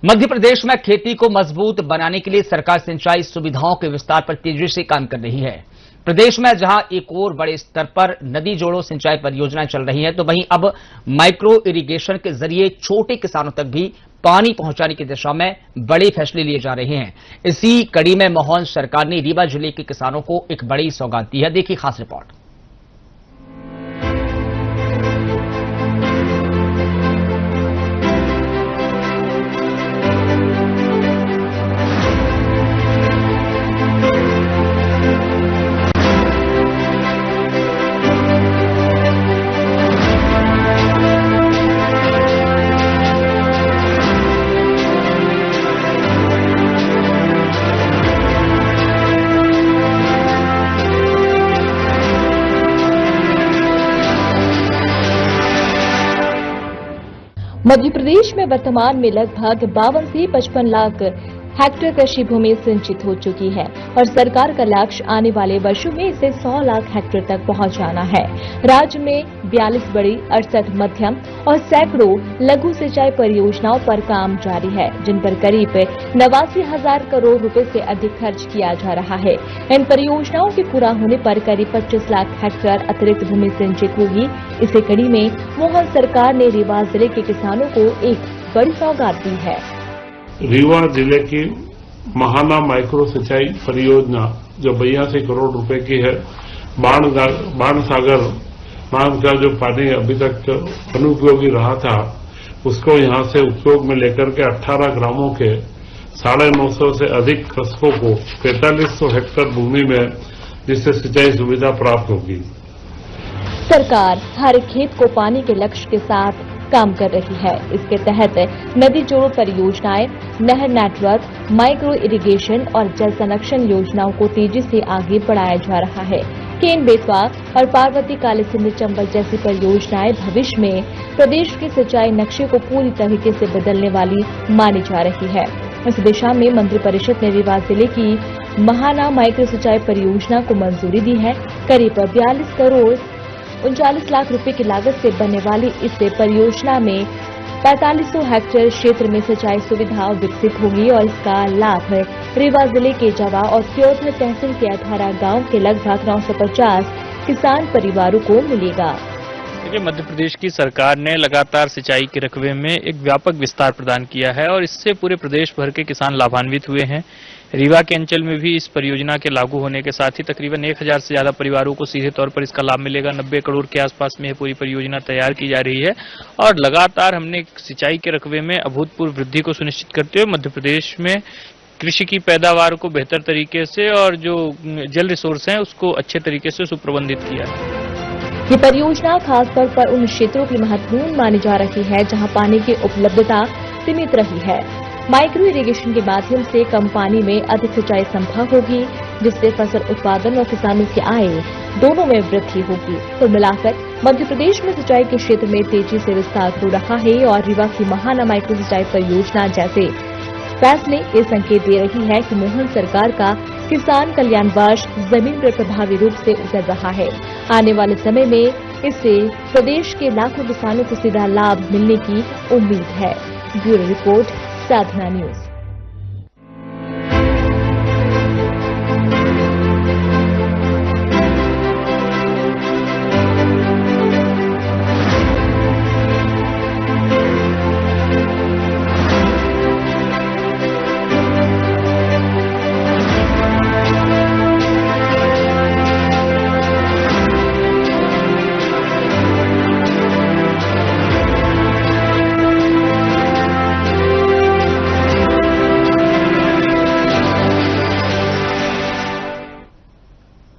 मध्य प्रदेश में खेती को मजबूत बनाने के लिए सरकार सिंचाई सुविधाओं के विस्तार पर तेजी से काम कर रही है। प्रदेश में जहां एक और बड़े स्तर पर नदी जोड़ों सिंचाई परियोजनाएं चल रही हैं, तो वहीं अब माइक्रो इरिगेशन के जरिए छोटे किसानों तक भी पानी पहुंचाने की दिशा में बड़े फैसले लिए जा रहे हैं। इसी कड़ी में मोहन सरकार ने रीवा जिले के किसानों को एक बड़ी सौगात दी है। देखिए खास रिपोर्ट। मध्य प्रदेश में वर्तमान में लगभग 52 से 55 लाख हेक्टेयर कृषि भूमि सिंचित हो चुकी है और सरकार का लक्ष्य आने वाले वर्षों में इसे 100 लाख हेक्टेयर तक पहुंचाना है। राज्य में 42 बड़ी, 68 मध्यम और सैकड़ों लघु सिंचाई परियोजनाओं पर काम जारी है, जिन पर करीब 89,000 करोड़ रुपए से अधिक खर्च किया जा रहा है। इन परियोजनाओं के पूरा होने पर करीब 25 लाख हेक्टेयर अतिरिक्त भूमि सिंचित होगी। इसी कड़ी में मोहन सरकार ने रीवा जिले के किसानों को एक बड़ी सौगात दी है। रीवा जिले की महाना माइक्रो सिंचाई परियोजना जो 82 करोड़ रुपए की है, बाण सागर नाम का जो पानी अभी तक अनुपयोगी रहा था, उसको यहां से उपयोग में लेकर के 18 ग्रामों के 950 से अधिक कृषकों को 4500 हेक्टेयर भूमि में जिससे सिंचाई सुविधा प्राप्त होगी। सरकार हर खेत को पानी के लक्ष्य के साथ काम कर रही है। इसके तहत नदी जोड़ों परियोजनाएं, नहर नेटवर्क, माइक्रो इरिगेशन और जल संरक्षण योजनाओं को तेजी से आगे बढ़ाया जा रहा है। केन बेतवा और पार्वती काली सिंध चंबल जैसी परियोजनाएं भविष्य में प्रदेश के सिंचाई नक्शे को पूरी तरीके से बदलने वाली मानी जा रही है। इस दिशा में मंत्रिपरिषद ने रीवा जिले की महाना माइक्रो सिंचाई परियोजना को मंजूरी दी है। करीब 42 करोड़ 39 लाख रुपए की लागत से बनने वाली इस परियोजना में 4500 हेक्टेयर क्षेत्र में सिंचाई सुविधा विकसित होगी और इसका लाभ रीवा जिले के जवा और क्योथर तहसील के 18 गांव के लगभग 950 किसान परिवारों को मिलेगा। देखिए, मध्य प्रदेश की सरकार ने लगातार सिंचाई के रकबे में एक व्यापक विस्तार प्रदान किया है और इससे पूरे प्रदेश भर के किसान लाभान्वित हुए हैं। रीवा के अंचल में भी इस परियोजना के लागू होने के साथ ही तकरीबन 1000 से ज्यादा परिवारों को सीधे तौर पर इसका लाभ मिलेगा। 90 करोड़ के आसपास में यह पूरी परियोजना तैयार की जा रही है और लगातार हमने सिंचाई के रकबे में अभूतपूर्व वृद्धि को सुनिश्चित करते हुए मध्य प्रदेश में कृषि की पैदावार को बेहतर तरीके से और जो जल रिसोर्स हैं उसको अच्छे तरीके से सुप्रबंधित किया है। ये परियोजना खासतौर पर उन क्षेत्रों की महत्वपूर्ण मानी जा रही है जहां पानी की उपलब्धता सीमित रही है। माइक्रो इरिगेशन के माध्यम से कम पानी में अधिक सिंचाई संभव होगी, जिससे फसल उत्पादन और किसानों की आय दोनों में वृद्धि होगी। कुल मिलाकर मध्य प्रदेश में सिंचाई के क्षेत्र में तेजी से विस्तार हो रहा है और रीवा की महाना माइक्रो सिंचाई परियोजना जैसे फैसले ये संकेत दे रही है कि मोहन सरकार का किसान कल्याण वर्ष जमीन पर प्रभावी रूप से उतर रहा है। आने वाले समय में इससे प्रदेश के लाखों किसानों को सीधा लाभ मिलने की उम्मीद है। ब्यूरो रिपोर्ट, साधना न्यूज।